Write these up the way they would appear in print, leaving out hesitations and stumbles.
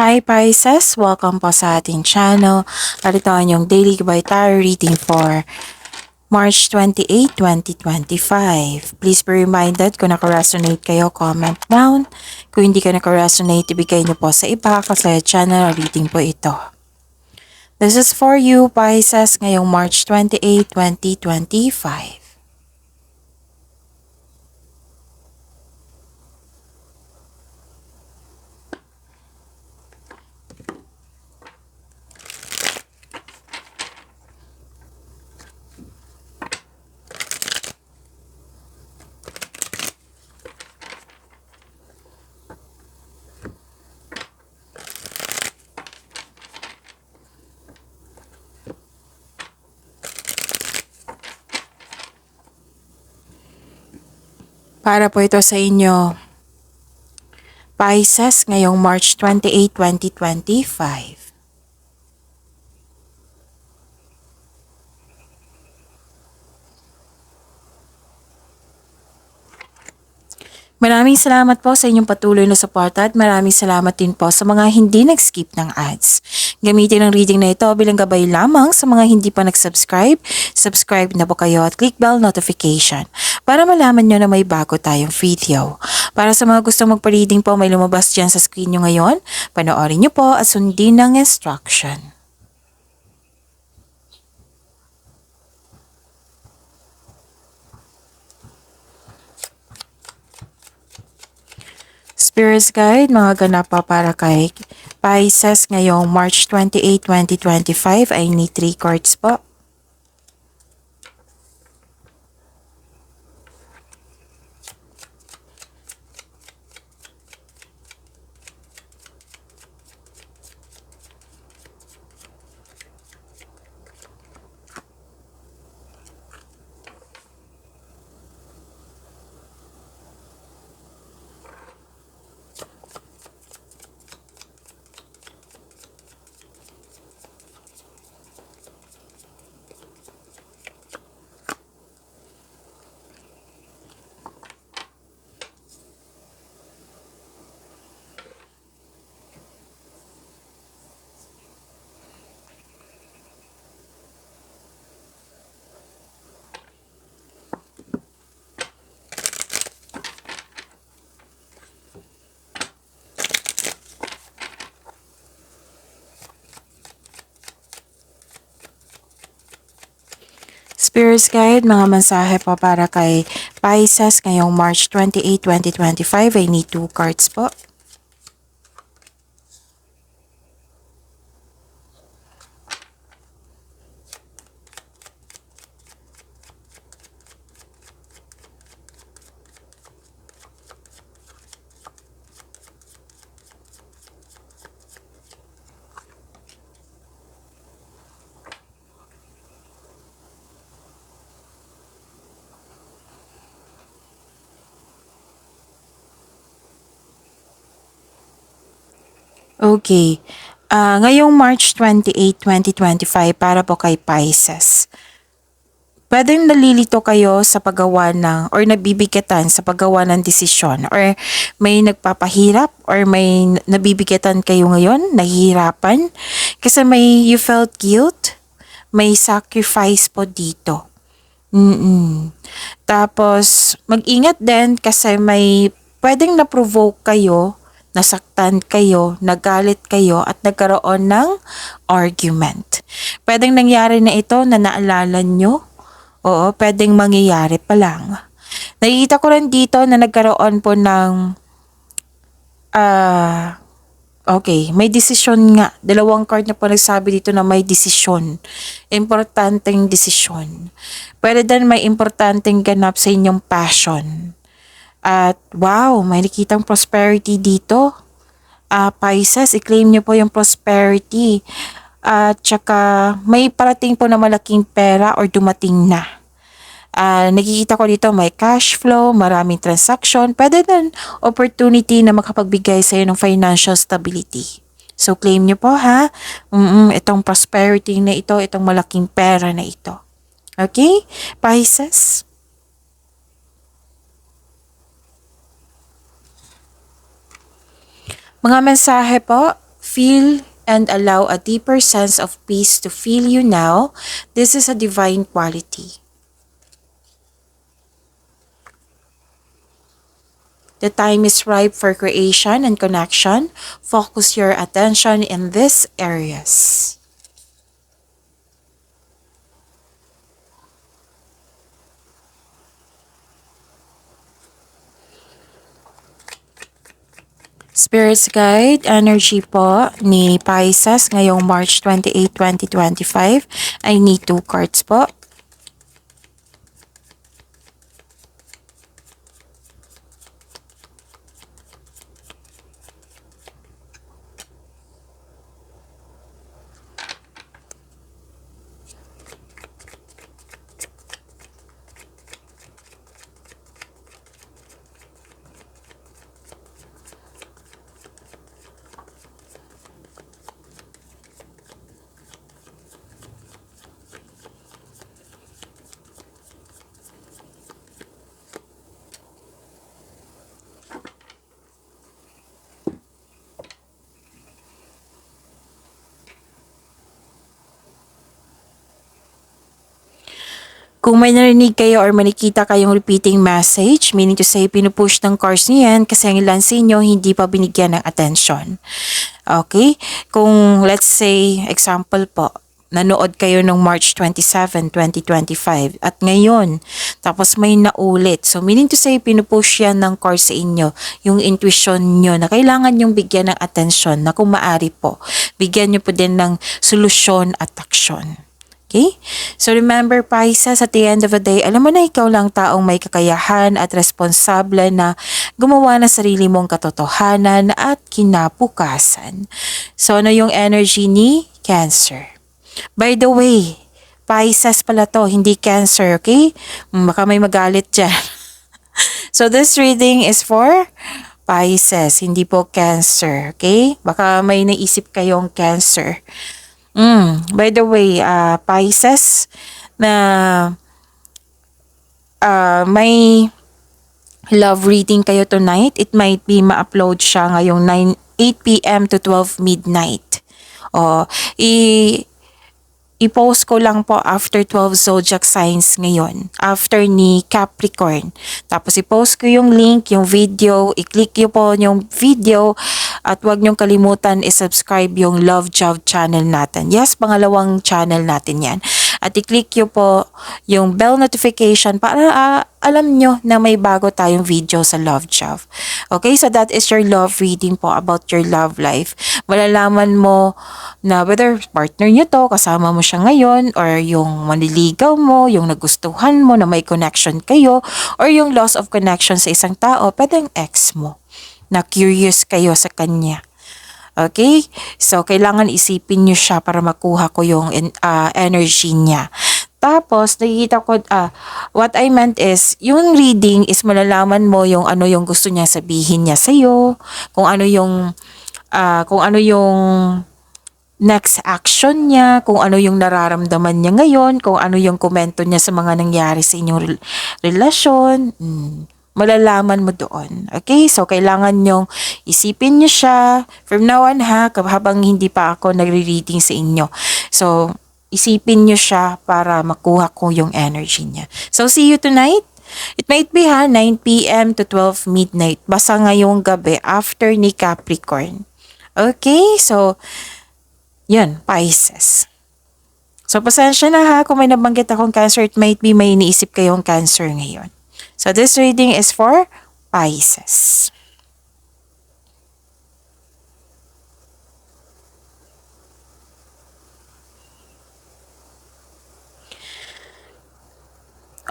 Hi Pisces! Welcome po sa ating channel. At ito ang yung Daily Gabay Tarot reading for March 28, 2025. Please be reminded kung naka-resonate kayo, comment down. Kung hindi ka naka-resonate, ibigay niyo po sa iba kasi channel reading po ito. This is for you Pisces ngayong March 28, 2025. Para po ito sa inyo, Pisces, ngayong March 28, 2025. Maraming salamat po sa inyong patuloy na suporta at maraming salamat din po sa mga hindi nag-skip ng ads. Gamitin ang reading na ito bilang gabay lamang sa mga hindi pa nag-subscribe. Subscribe na po kayo at click bell notification para malaman nyo na may bago tayong video. Para sa mga gustong magpa-reading po, may lumabas dyan sa screen nyo ngayon. Panoorin nyo po at sundin ang instruction. Spirits Guide, mga ganap pa para kay Pisces ngayong March 28, 2025 ay ni 3 cards po. Spirits Guide, mga mensahe po para kay Pisces ngayong March 28, 2025 ay need 2 cards po. Okay. Ngayong March 28, 2025 para po kay Pisces. Pwedeng nalilito kayo sa paggawa ng or nabibigatan sa paggawa ng desisyon or may nagpapahirap or may nabibigatan kayo ngayon, nahihirapan kasi may you felt guilt, may sacrifice po dito. Tapos mag-ingat din kasi may pwedeng na-provoke kayo, nasaktan kayo, nagalit kayo at nagkaroon ng argument. Pwedeng nangyari na ito na naalala nyo. Oo, pwedeng mangyayari pa lang. Nakikita ko rin dito na nagkaroon po ng okay, may desisyon nga. Dalawang card na po nagsabi dito na may desisyon. Importanteng desisyon. Pwede din may importanteng ganap sa inyong passion. At wow, may nakitang prosperity dito. Pisces, i-claim niyo po yung prosperity. At saka may parating po na malaking pera or dumating na. Nakikita ko dito may cash flow, maraming transaction, pwede din opportunity na makapagbigay sa iyo ng financial stability. So claim niyo po ha, itong prosperity na ito, itong malaking pera na ito. Okay, Pisces? Mga mensahe po feel and allow a deeper sense of peace to fill you now. This is a divine quality. The time is ripe for creation and connection. Focus your attention in these areas. Spirits Guide, energy po ni Pisces ngayong March 28, 2025. I need 2 cards po. Kung may narinig kayo or manikita kayong repeating message, meaning to say, pinupush ng cards niyo yan kasi ang ilan sa inyo hindi pa binigyan ng attention. Okay? Kung let's say, example po, nanood kayo ng March 27, 2025 at ngayon, tapos may naulit. So meaning to say, pinupush yan ng cards sa inyo, yung intuition nyo na kailangan yung bigyan ng attention na kung maari po, bigyan nyo po din ng solusyon at aksyon. Okay? So remember Pisces, at the end of the day, alam mo na ikaw lang taong may kakayahan at responsable na gumawa ng sarili mong katotohanan at kinabukasan. So ano yung energy ni Cancer? By the way, Pisces pala to, hindi Cancer, okay? Baka may magalit dyan. So this reading is for Pisces, hindi po Cancer, okay? Baka may naisip kayong Cancer. By the way, Pisces, na may love reading kayo tonight, it might be ma-upload siya ngayong 8 p.m. to 12 midnight. I-post ko lang po after 12 zodiac signs ngayon, after ni Capricorn. Tapos i-post ko yung link, yung video, i-click nyo po yung video at huwag nyong kalimutan i-subscribe yung Love Job channel natin. Yes, pangalawang channel natin yan. At i-click nyo po yung bell notification para alam nyo na may bago tayong video sa Love Job. Okay, so that is your love reading po about your love life. Malalaman mo na whether partner nyo to, kasama mo siya ngayon, or yung manliligaw mo, yung nagustuhan mo na may connection kayo, or yung loss of connection sa isang tao, pwedeng ex mo, na curious kayo sa kanya. Okay? So, kailangan isipin nyo siya para makuha ko yung energy niya. Tapos, nakikita ko, what I meant is, yung reading is malalaman mo yung ano yung gusto niya sabihin niya sa'yo, kung ano yung next action niya, kung ano yung nararamdaman niya ngayon, kung ano yung komento niya sa mga nangyari sa inyong relasyon. Malalaman mo doon. Okay? So, kailangan nyong isipin nyo siya from now on habang hindi pa ako nagre-reading sa inyo. So, isipin nyo siya para makuha ko yung energy niya. So, see you tonight. It might be 9 p.m. to 12 midnight. Basta ngayong gabi after ni Capricorn. Okay? So, yun, Pisces. So, pasensya na kung may nabanggit akong Cancer. It might be may iniisip kayong Cancer ngayon. So, this reading is for Pisces.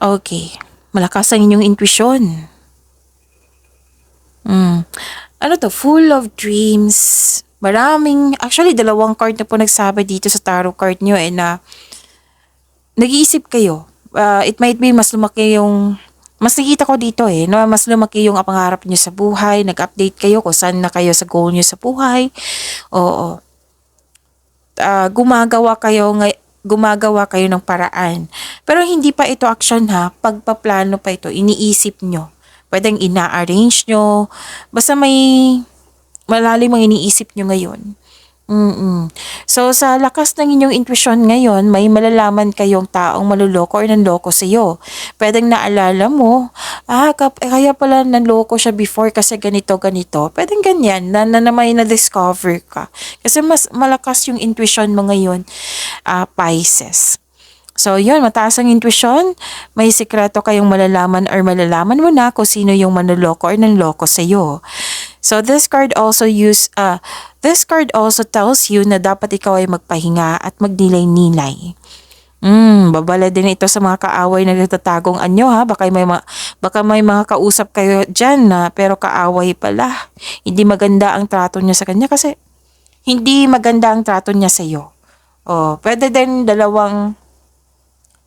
Okay. Malakas ang inyong intuition. Ano to? Full of dreams. Actually, 2 card na po nagsabi dito sa tarot card nyo na nag-iisip kayo. It might be mas nakita ko dito na mas lumaki yung pangarap nyo sa buhay, nag-update kayo kung saan na kayo sa goal nyo sa buhay. Oo. Gumagawa kayo ng paraan. Pero hindi pa ito action pagpaplano pa ito, iniisip nyo. Pwedeng ina-arrange nyo. Basta may malalim ang iniisip nyo ngayon. Mm. So, sa lakas ng inyong intuition ngayon, may malalaman kayong taong maluloko or nanloko sa'yo. Puwedeng naalala mo, kaya pala nanloko siya before kasi ganito, ganito. Puwedeng ganyan, na may na-discover ka. Kasi mas malakas yung intuition mo ngayon, Pisces. So, yun, mataas ang intuition, may sikreto kayong malalaman or malalaman mo na kung sino yung manloloko or nanloko sa'yo. So, this card also tells you na dapat ikaw ay magpahinga at magnilay-nilay. Babala din ito sa mga kaaway na nagtatagong anyo ha. Baka may mga kausap kayo dyan na pero kaaway pala. Hindi maganda ang trato niya sa kanya kasi hindi maganda ang trato niya sa iyo. Pwede din dalawang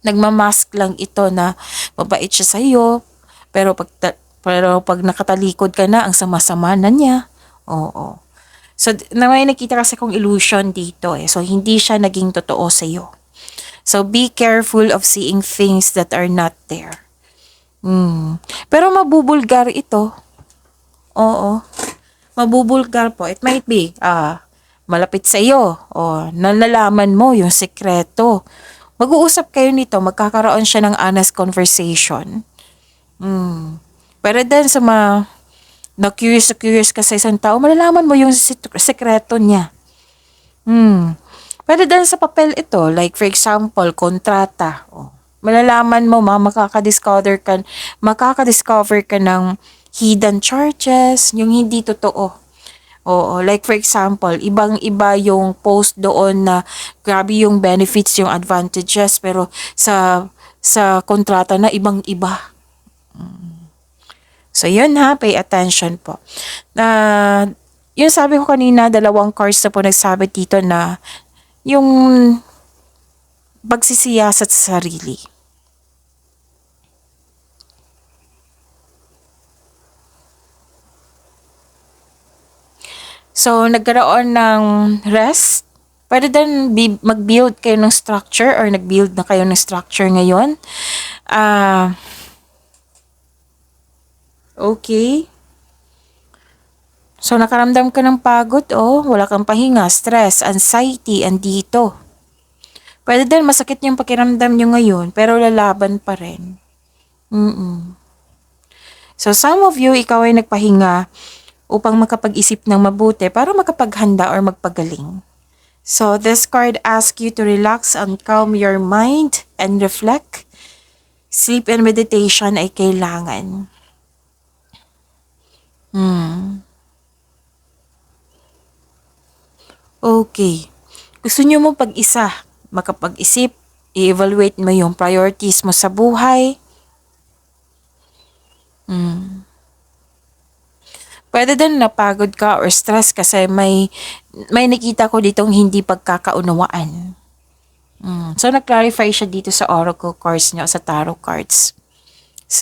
nagmamask lang ito na mabait siya sa iyo, pero pag nakatalikod ka na, ang sama-sama na niya. Oo. So, may nakita kasi kong illusion dito eh. So, hindi siya naging totoo sa iyo. So, be careful of seeing things that are not there. Pero mabubulgar ito. Oo. Mabubulgar po. It might be, malapit sa iyo. O, nalalaman mo yung sekreto. Mag-uusap kayo nito, magkakaroon siya ng honest conversation. Pero din sa na curious ka sa isang tao, malalaman mo yung sekreto niya. Pero din sa papel ito, like for example, kontrata. Malalaman mo, makakadiscover ka ng hidden charges, yung hindi totoo. Oo, like for example, ibang-iba yung post doon na grabe yung benefits, yung advantages, pero sa kontrata na ibang-iba. So yun ha, pay attention po. Yung sabi ko kanina, dalawang cards na po nagsabi dito na yung pagsisiyasat sa sarili. So, nagkaroon ng rest. Pwede din mag-build kayo ng structure or nag-build na kayo ng structure ngayon. Okay. So, nakaramdam ka ng pagod, wala kang pahinga, stress, anxiety, andito. Pwede din masakit yung pakiramdam nyo ngayon, pero lalaban pa rin. So, some of you, ikaw ay nagpahinga upang makapag-isip ng mabuti para makapaghanda or magpagaling. So, this card asks you to relax and calm your mind and reflect. Sleep and meditation ay kailangan. Okay. Gusto nyo mo pag-isa, makapag-isip, i-evaluate mo yung priorities mo sa buhay. Pwede din napagod ka or stress kasi may nakita ko ditong hindi pagkakaunawaan. So, nag-clarify siya dito sa oracle cards niya, sa tarot cards.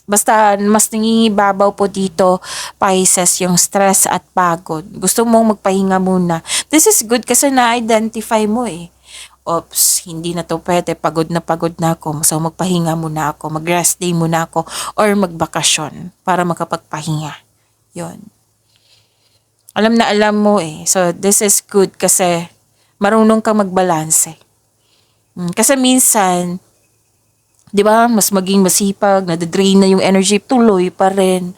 Basta, mas nangingibabaw po dito, Pisces, yung stress at pagod. Gusto mong magpahinga muna. This is good kasi na-identify mo eh. Oops, hindi na to pwede, pagod na ako. So, magpahinga muna ako, mag-rest day muna ako, or magbakasyon para makapagpahinga. Yon. Alam na alam mo eh. So, this is good kasi marunong kang magbalanse. Kasi minsan, di ba, mas maging masipag, nadadrain na yung energy, tuloy pa rin.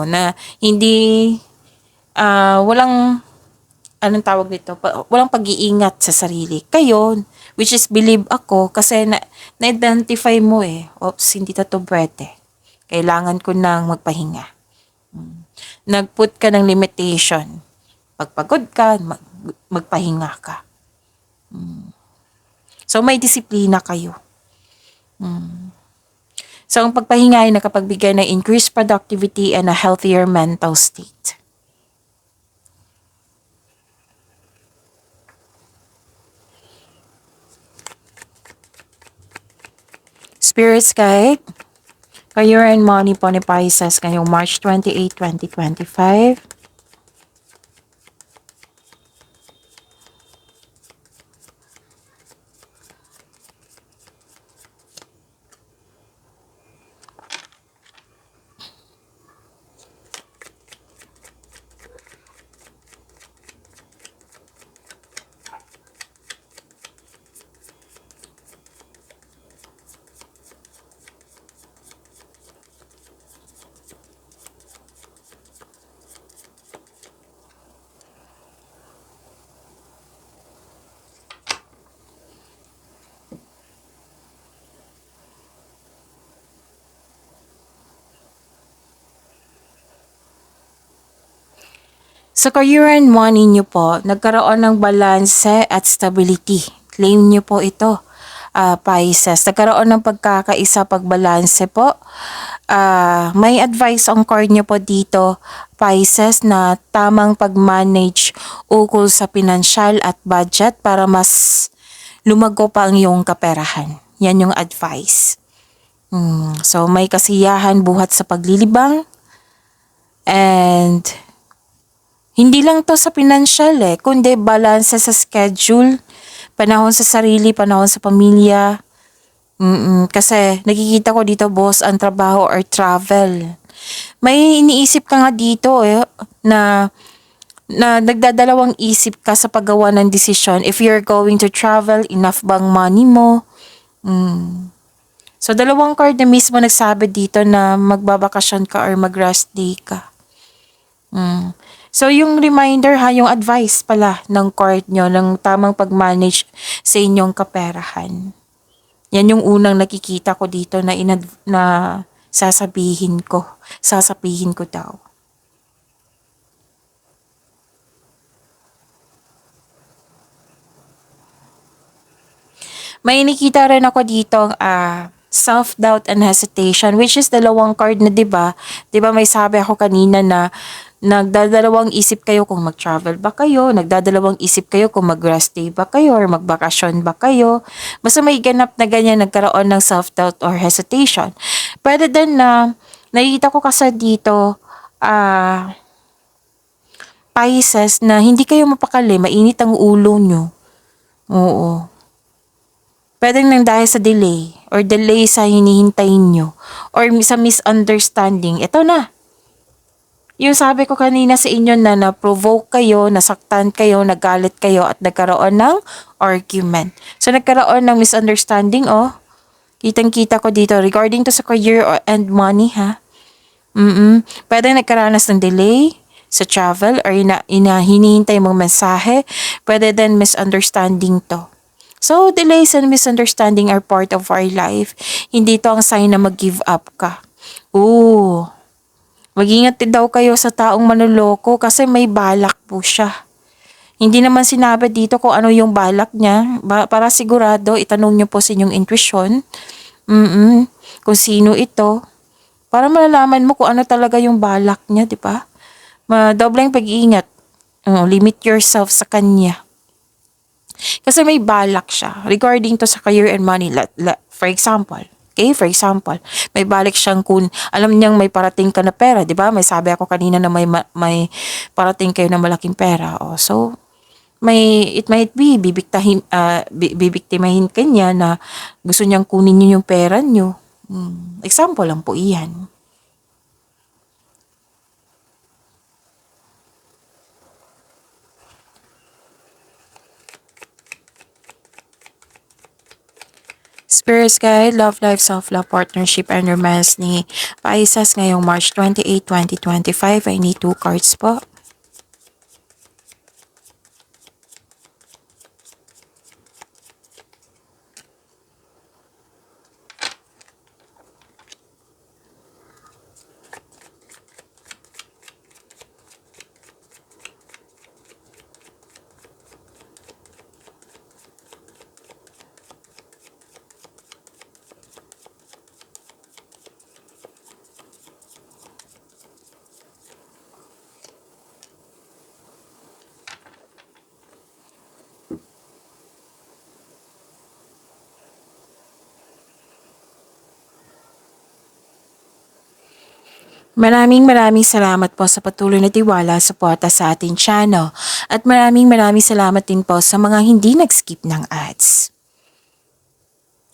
Na hindi, walang, anong tawag dito, walang pag-iingat sa sarili. Kayo, which is believe ako, kasi na-identify mo eh, hindi to pwede. Kailangan ko nang magpahinga. Nag-put ka ng limitation. Pagpagod ka, magpahinga ka. So, may disiplina kayo. So, ang pagpahinga ay nakapagbigay ng increased productivity and a healthier mental state. Spirits Guide, Career and Money po ni Pisces ngayong March 28, 2025. Sa career and money nyo po, nagkaroon ng balanse at stability. Claim nyo po ito, Pisces. Nagkaroon ng pagkakaisa, pagbalanse po. May advice ang card nyo po dito, Pisces, na tamang pag-manage ukol sa pinansyal at budget para mas lumago pa ang iyong kaperahan. Yan yung advice. So may kasiyahan buhat sa paglilibang, and hindi lang to sa pinansyal kundi balance sa schedule, panahon sa sarili, panahon sa pamilya. Kasi nakikita ko dito, boss, ang trabaho or travel. May iniisip ka nga dito na nagdadalawang isip ka sa paggawa ng desisyon. If you're going to travel, enough bang money mo? So, dalawang card na mismo nagsabi dito na magbabakasyon ka or mag-rest day ka. So, yung reminder yung advice pala ng card nyo, ng tamang pag-manage sa inyong kaperahan. Yan yung unang nakikita ko dito na sasabihin ko daw. May nakita rin ako dito self-doubt and hesitation, which is dalawang card na 'di ba may sabi ako kanina na nagdadalawang isip kayo kung mag-travel ba kayo, nagdadalawang isip kayo kung mag-rest day ba kayo or magbakasyon ba kayo. Basta may ganap na ganyan, nagkaroon ng self-doubt or hesitation. Pwede din na nakikita ko kasi dito Pisces, na hindi kayo mapakali, mainit ang ulo nyo. Oo. Pwede nang dahil sa delay or delay sa hinihintay nyo or sa misunderstanding. Ito na. Yung sabi ko kanina sa inyo na na-provoke kayo, nasaktan kayo, nagalit kayo at nagkaroon ng argument. So nagkaroon ng misunderstanding Kitang-kita ko dito regarding to sa career and money Pwede nagkaranas ng delay sa travel or hinihintay mong mensahe. Pwede din misunderstanding to. So, delays and misunderstanding are part of our life. Hindi to ang sign na mag-give up ka. Mag-ingat din daw kayo sa taong manloloko kasi may balak po siya. Hindi naman sinabi dito kung ano yung balak niya. Para sigurado, itanong niyo po sa inyong intuition. Kung sino ito. Para malalaman mo kung ano talaga yung balak niya, di ba? Madobleng pag-iingat. Limit yourself sa kanya. Kasi may balak siya regarding to sa career and money. For example, may balik siyang kung alam niyang may parating ka na pera, di ba? May sabi ako kanina na may parating kayo na malaking pera. So, it might be bibiktimahin ka niya na gusto niyang kunin niyo yung pera niyo. Example lang po iyan. Spirits Guide, Love Life, Self-Love, Partnership, and Romance ni Pisces ngayong March 28, 2025. I need 2 cards po. Maraming salamat po sa patuloy na tiwala, suporta sa ating channel. At maraming salamat din po sa mga hindi nag-skip ng ads.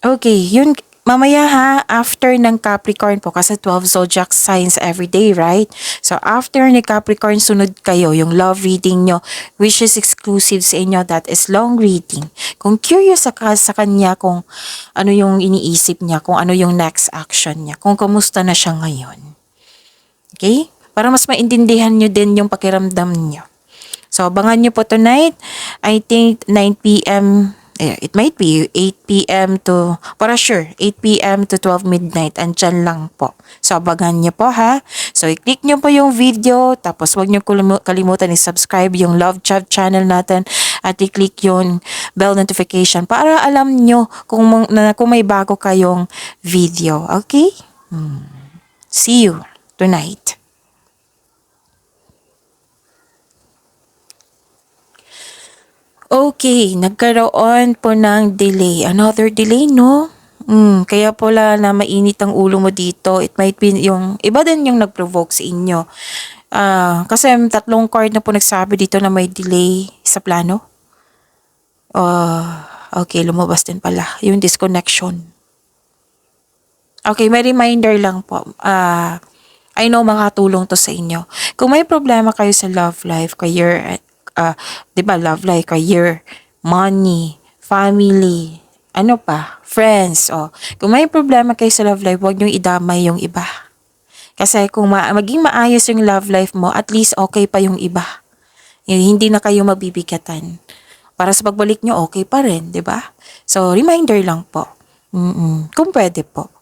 Okay, yun mamaya after ng Capricorn po, kasi 12 zodiac signs every day, right? So after ni Capricorn, sunod kayo yung love reading nyo, which is exclusive sa inyo, that is long reading. Kung curious ka sa kanya kung ano yung iniisip niya, kung ano yung next action niya, kung kamusta na siya ngayon. Okay? Para mas maintindihan nyo din yung pakiramdam nyo. So, abangan nyo po tonight. I think 9 p.m. It might be 8 p.m. to, para sure, 8 p.m. to 12 midnight. Andyan lang po. So, abangan niyo po ha. So, i-click niyo po yung video. Tapos, huwag niyo kalimutan i-subscribe yung Love Chat channel natin. At i-click yung bell notification para alam niyo kung may bago kayong video. Okay? See you tonight. Okay, nagkaroon po ng delay. Another delay, no? Kaya pala na mainit ang ulo mo dito. It might be yung iba din yung nag-provoke sa inyo. Kasi 3 card na po nagsabi dito na may delay sa plano. Okay, lumabas din pala yung disconnection. Okay, may reminder lang po. I know makatulong to sa inyo. Kung may problema kayo sa love life, career, 'di ba, love life, career, money, family, ano pa, friends, kung may problema kayo sa love life, huwag niyong idamay yung iba. Kasi kung maging maayos yung love life mo, at least okay pa yung iba. Hindi na kayo mabibigatan. Para sa pagbalik nyo, okay pa rin, 'di ba? So, reminder lang po. Kung pwede po.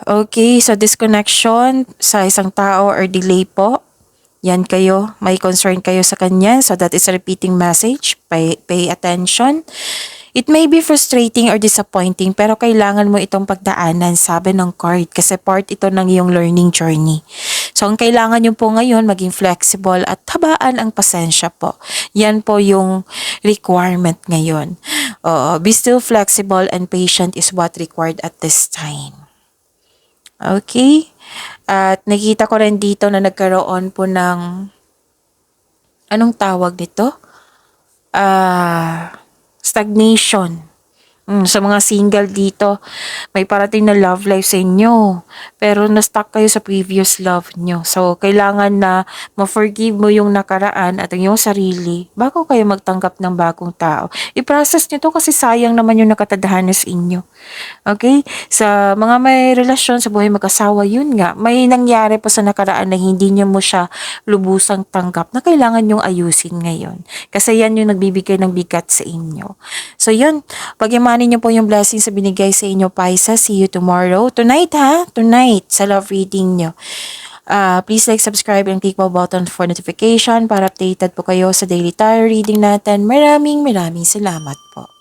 Okay, so disconnection sa isang tao or delay po. Yan kayo, may concern kayo sa kanya. So that is a repeating message. Pay attention. It may be frustrating or disappointing pero kailangan mo itong pagdaanan, sabi ng card, kasi part ito ng iyong learning journey. So ang kailangan nyo po ngayon, maging flexible at habaan ang pasensya po. Yan po yung requirement ngayon. Be still flexible and patient is what required at this time. Okay? At nakita ko rin dito na nagkaroon po ng, anong tawag nito? Stagnation. Sa mga single dito, may parating na love life sa inyo. Pero na-stuck kayo sa previous love nyo. So, kailangan na ma-forgive mo yung nakaraan at yung sarili bago kayo magtanggap ng bagong tao. I-process nyo to kasi sayang naman yung nakatadhana sa inyo. Okay? Sa mga may relasyon sa buhay mag-asawa, yun nga, may nangyari pa sa nakaraan na hindi nyo mo siya lubusang tanggap na kailangan nyong ayusin ngayon. Kasi yan yung nagbibigay ng bigat sa inyo. So, yun. Pag-imanin nyo po yung blessings na binigay sa inyo, Pisces. See you tomorrow. Tonight, ha? Tonight, sa love reading nyo. Please like, subscribe, and click po button for notification para updated po kayo sa daily tarot reading natin. Maraming salamat po.